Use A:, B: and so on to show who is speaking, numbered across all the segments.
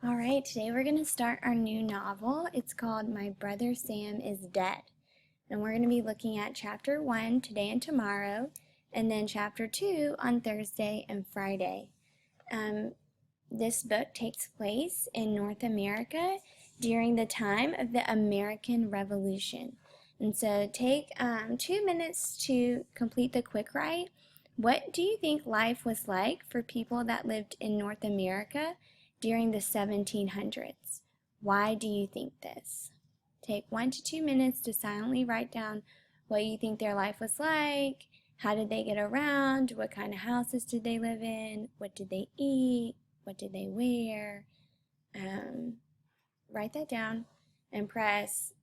A: All right, today we're going to start our new novel. It's called My Brother Sam is Dead. And we're going to be looking at chapter 1 today and tomorrow, and then chapter 2 on Thursday and Friday. This book takes place in North America during the time of the American Revolution. And so take 2 minutes to complete the quick write. What do you think life was like for people that lived in North America during the 1700s? Why do you think this? Take 1 to 2 minutes to silently write down what you think their life was like. How did they get around? What kind of houses did they live in? What did they eat? What did they wear? Write that down and press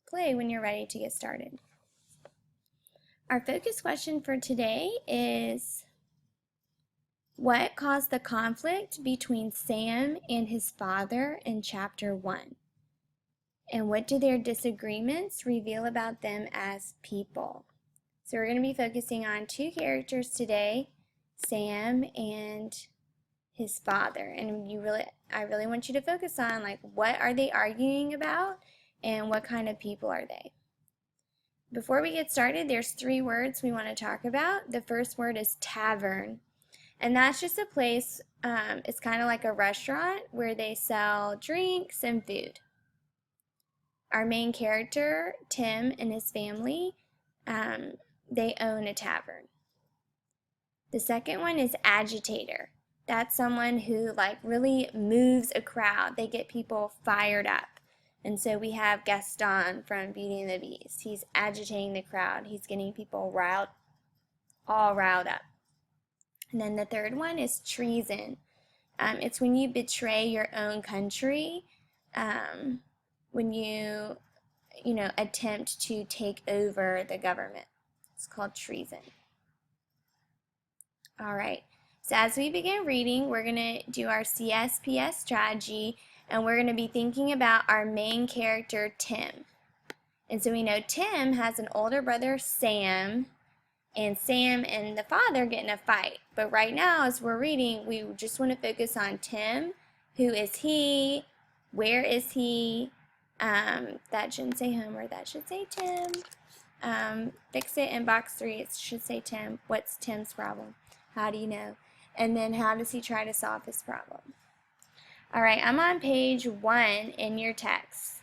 A: play when you're ready to get started. Our focus question for today is, what caused the conflict between Sam and his father in chapter 1? And what do their disagreements reveal about them as people? So we're going to be focusing on 2 characters today, Sam and his father. And I really want you to focus on, like, what are they arguing about and what kind of people are they? Before we get started, there's 3 words we want to talk about. The first word is tavern. And that's just a place, it's kind of like a restaurant where they sell drinks and food. Our main character, Tim, and his family, they own a tavern. The second one is agitator. That's someone who really moves a crowd. They get people fired up. And so we have Gaston from Beauty and the Beast. He's agitating the crowd. He's getting people all riled up. And then the third one is treason. It's when you betray your own country, when you attempt to take over the government. It's called treason. All right, so as we begin reading, we're going to do our CSPS strategy, and we're going to be thinking about our main character, Tim. And so we know Tim has an older brother, Sam, and Sam and the father get in a fight. But right now, as we're reading, we just want to focus on Tim. Who is he? Where is he? That shouldn't say Homer, that should say Tim. Fix it in box 3, it should say Tim. What's Tim's problem? How do you know? And then how does he try to solve his problem? All right, I'm on page 1 in your text.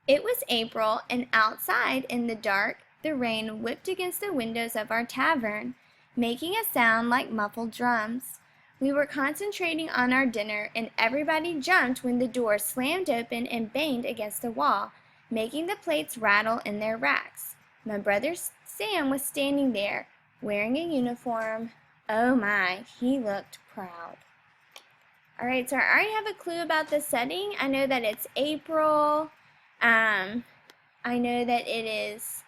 A: It was April, and outside in the dark, the rain whipped against the windows of our tavern, making a sound like muffled drums. We were concentrating on our dinner, and everybody jumped when the door slammed open and banged against the wall, making the plates rattle in their racks. My brother Sam was standing there, wearing a uniform. Oh my, he looked proud. All right, so I already have a clue about the setting. I know that it's April. I know that it is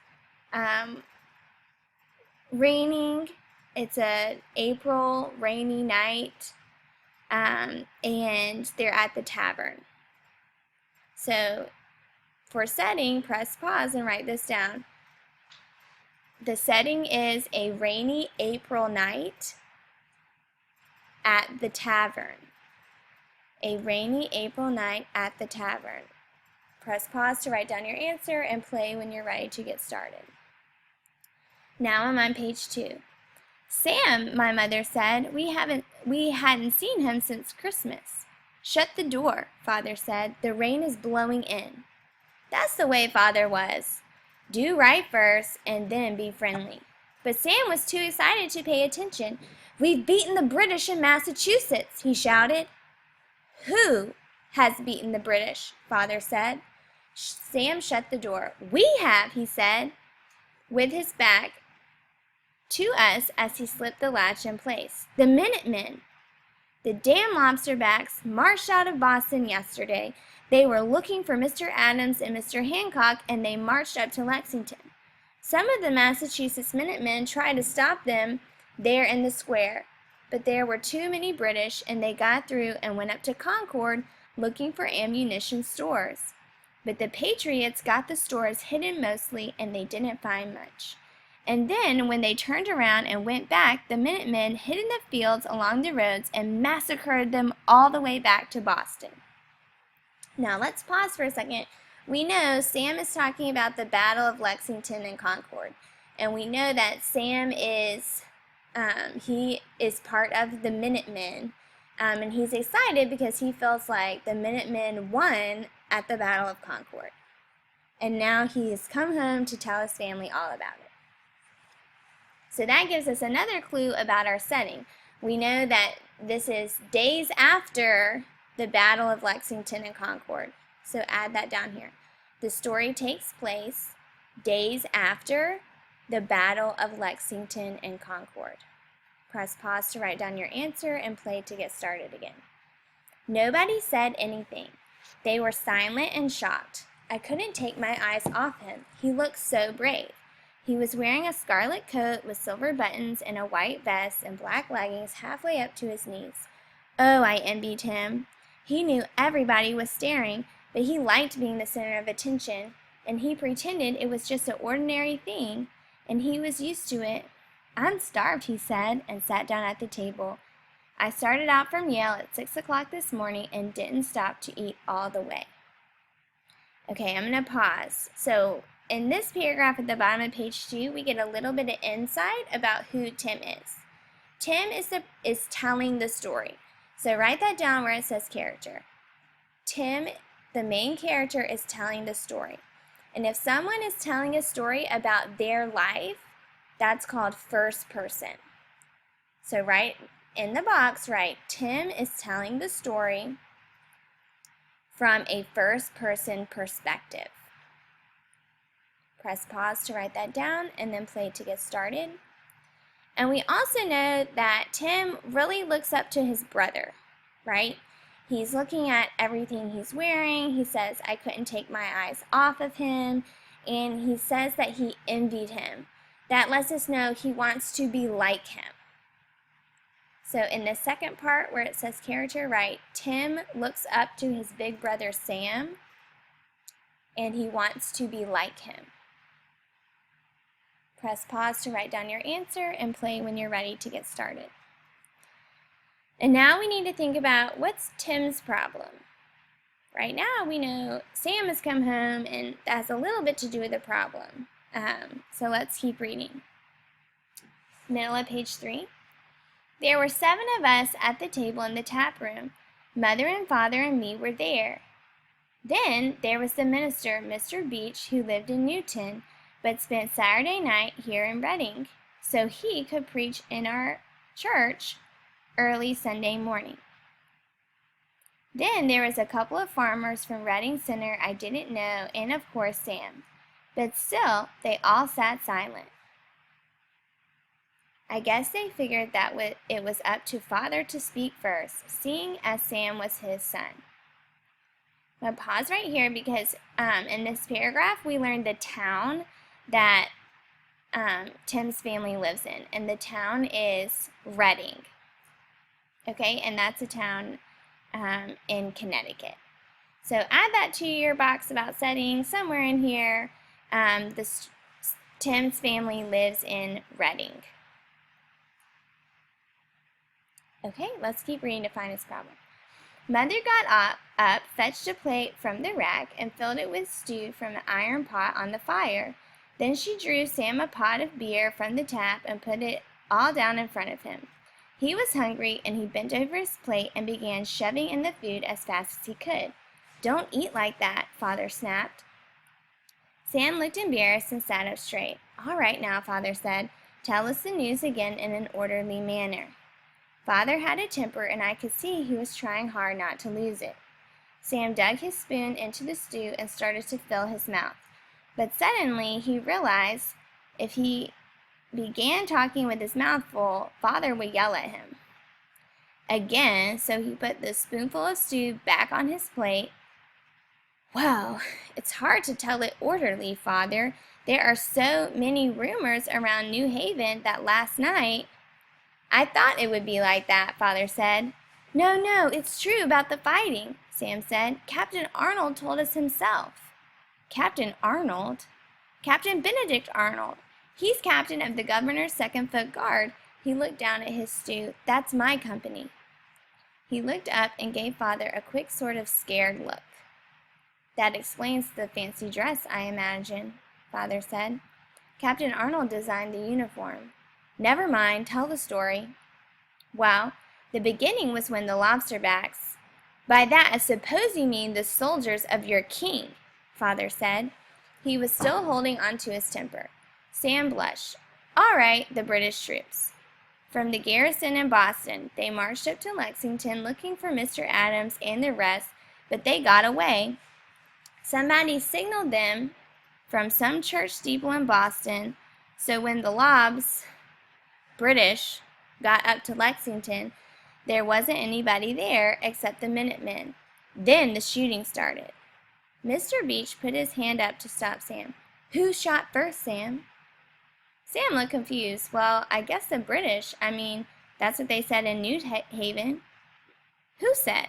A: raining. It's an April rainy night, and they're at the tavern. So for setting, press pause and write this down. The setting is a rainy April night at the tavern. A rainy April night at the tavern. Press pause to write down your answer and play when you're ready to get started. Now I'm on page 2. Sam, my mother said, we hadn't seen him since Christmas. Shut the door, Father said. The rain is blowing in. That's the way Father was. Do right first and then be friendly. But Sam was too excited to pay attention. We've beaten the British in Massachusetts, he shouted. Who has beaten the British? Father said. Sam shut the door. We have, he said, with his back to us as he slipped the latch in place. The Minutemen. The damn lobsterbacks marched out of Boston yesterday. They were looking for Mr. Adams and Mr. Hancock, and they marched up to Lexington. Some of the Massachusetts Minutemen tried to stop them there in the square, but there were too many British, and they got through and went up to Concord looking for ammunition stores. But the Patriots got the stores hidden mostly, and they didn't find much. And then, when they turned around and went back, the Minutemen hid in the fields along the roads and massacred them all the way back to Boston. Now, let's pause for a second. We know Sam is talking about the Battle of Lexington and Concord. And we know that Sam is, he is part of the Minutemen. And he's excited because he feels like the Minutemen won at the Battle of Concord. And now he's come home to tell his family all about it. So that gives us another clue about our setting. We know that this is days after the Battle of Lexington and Concord. So add that down here. The story takes place days after the Battle of Lexington and Concord. Press pause to write down your answer and play to get started again. Nobody said anything. They were silent and shocked. I couldn't take my eyes off him. He looked so brave. He was wearing a scarlet coat with silver buttons and a white vest and black leggings halfway up to his knees. Oh, I envied him. He knew everybody was staring, but he liked being the center of attention, and he pretended it was just an ordinary thing, and he was used to it. I'm starved, he said, and sat down at the table. I started out from Yale at 6 o'clock this morning and didn't stop to eat all the way. Okay, I'm going to pause. So, in this paragraph at the bottom of page 2, we get a little bit of insight about who Tim is. Tim is telling the story. So write that down where it says character. Tim, the main character, is telling the story. And if someone is telling a story about their life, that's called first person. So write in the box, write Tim is telling the story from a first person perspective. Press pause to write that down and then play to get started. And we also know that Tim really looks up to his brother, right? He's looking at everything he's wearing. He says, I couldn't take my eyes off of him. And he says that he envied him. That lets us know he wants to be like him. So in the second part where it says character, write Tim looks up to his big brother Sam, and he wants to be like him. Press pause to write down your answer and play when you're ready to get started. And now we need to think about what's Tim's problem. Right now we know Sam has come home and that has a little bit to do with the problem. So let's keep reading. Middle of page 3. There were 7 of us at the table in the tap room. Mother and Father and me were there. Then there was the minister, Mr. Beach, who lived in Newton, but spent Saturday night here in Reading, so he could preach in our church early Sunday morning. Then there was a couple of farmers from Reading Center I didn't know, and of course Sam. But still, they all sat silent. I guess they figured that it was up to Father to speak first, seeing as Sam was his son. I'm going to pause right here because in this paragraph we learned the town that Tim's family lives in, and the town is Reading. Okay, and that's a town in Connecticut. So add that to your box about setting somewhere in here. Tim's family lives in Reading. Okay, let's keep reading to find his problem. Mother got up, fetched a plate from the rack, and filled it with stew from the iron pot on the fire. Then she drew Sam a pot of beer from the tap and put it all down in front of him. He was hungry, and he bent over his plate and began shoving in the food as fast as he could. Don't eat like that, Father snapped. Sam looked embarrassed and sat up straight. All right now, Father said. Tell us the news again in an orderly manner. Father had a temper, and I could see he was trying hard not to lose it. Sam dug his spoon into the stew and started to fill his mouth. But suddenly he realized if he began talking with his mouth full, Father would yell at him again, so he put the spoonful of stew back on his plate. Well, it's hard to tell it orderly, Father. There are so many rumors around New Haven that last night... I thought it would be like that, Father said. No, it's true about the fighting, Sam said. Captain Arnold told us himself. Captain Arnold? Captain Benedict Arnold. He's captain of the governor's second foot guard. He looked down at his stew. That's my company. He looked up and gave Father a quick sort of scared look. That explains the fancy dress, I imagine, Father said. Captain Arnold designed the uniform. Never mind, tell the story. Well, the beginning was when the lobsterbacks— By that I suppose you mean the soldiers of your king, Father said. He was still holding on to his temper. Sam blushed. All right, the British troops. From the garrison in Boston, they marched up to Lexington looking for Mr. Adams and the rest, but they got away. Somebody signaled them from some church steeple in Boston, so when the British, got up to Lexington, there wasn't anybody there except the Minutemen. Then the shooting started. Mr. Beach put his hand up to stop Sam. Who shot first, Sam? Sam looked confused. Well, I guess the British. That's what they said in New Haven. Who said?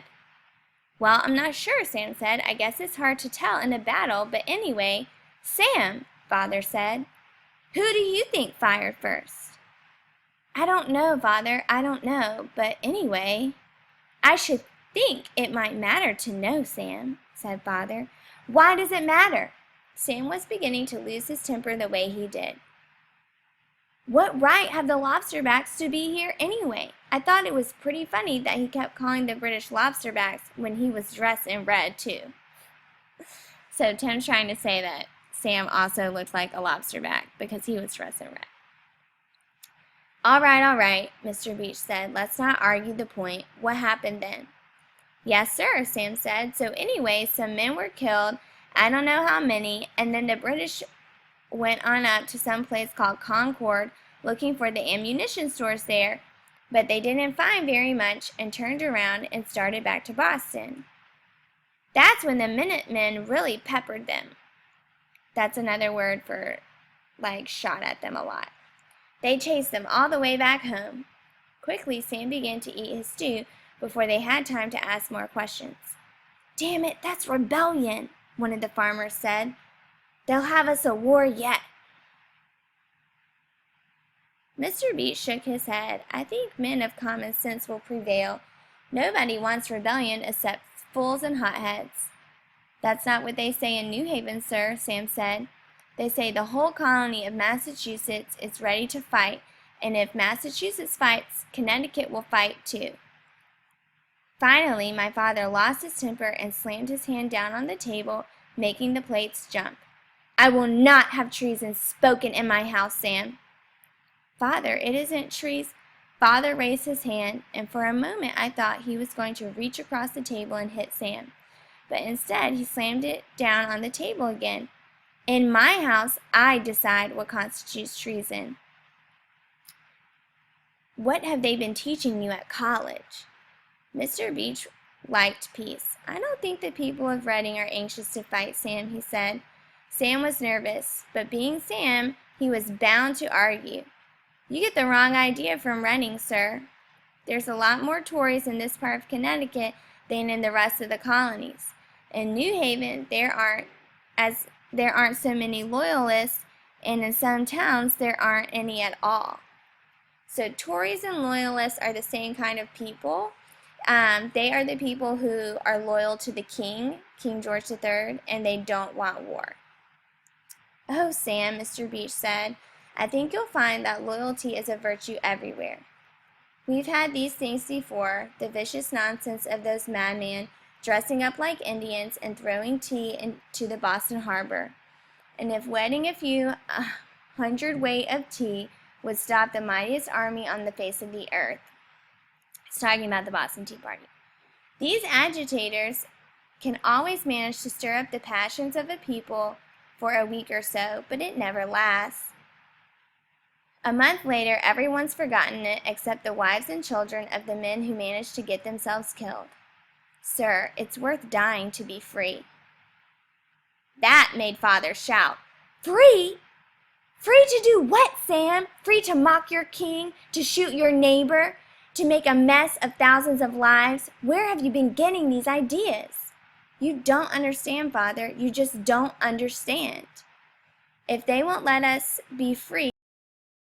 A: Well, I'm not sure, Sam said. I guess it's hard to tell in a battle, but anyway, Sam, Father said. Who do you think fired first? I don't know, Father, I don't know, but anyway, I should think it might matter to know, Sam, said Father. Why does it matter? Sam was beginning to lose his temper the way he did. What right have the lobsterbacks to be here anyway? I thought it was pretty funny that he kept calling the British lobsterbacks when he was dressed in red, too. So Tim's trying to say that Sam also looked like a lobsterback because he was dressed in red. All right, Mr. Beach said. Let's not argue the point. What happened then? Yes, sir, Sam said. So anyway, some men were killed, I don't know how many, and then the British went on up to some place called Concord looking for the ammunition stores there, but they didn't find very much and turned around and started back to Boston. That's when the Minutemen really peppered them. That's another word for, shot at them a lot. They chased them all the way back home. Quickly, Sam began to eat his stew before they had time to ask more questions. Damn it, that's rebellion, one of the farmers said. They'll have us a war yet. Mr. Beach shook his head. I think men of common sense will prevail. Nobody wants rebellion except fools and hotheads. That's not what they say in New Haven, sir, Sam said. They say the whole colony of Massachusetts is ready to fight, and if Massachusetts fights, Connecticut will fight too. Finally, my father lost his temper and slammed his hand down on the table, making the plates jump. I will not have treason spoken in my house, Sam. Father, it isn't treason. Father raised his hand, and for a moment I thought he was going to reach across the table and hit Sam. But instead, he slammed it down on the table again. In my house, I decide what constitutes treason. What have they been teaching you at college? Mr. Beach liked peace. I don't think the people of Reading are anxious to fight, Sam, he said. Sam was nervous, but being Sam, he was bound to argue. You get the wrong idea from Reading, sir. There's a lot more Tories in this part of Connecticut than in the rest of the colonies. In New Haven, there aren't so many Loyalists, and in some towns there aren't any at all. So Tories and Loyalists are the same kind of people. They are the people who are loyal to the king, King George III, and they don't want war. Oh, Sam, Mr. Beach said, I think you'll find that loyalty is a virtue everywhere. We've had these things before, the vicious nonsense of those madmen dressing up like Indians and throwing tea into the Boston harbor. And if wetting a few hundredweight of tea would stop the mightiest army on the face of the earth. It's talking about the Boston Tea Party. These agitators can always manage to stir up the passions of a people for a week or so, but it never lasts. A month later, everyone's forgotten it except the wives and children of the men who managed to get themselves killed. Sir, it's worth dying to be free. That made Father shout. Free? Free to do what, Sam? Free to mock your king, to shoot your neighbor, to make a mess of thousands of lives? Where have you been getting these ideas? You don't understand, Father. You just don't understand. If they won't let us be free,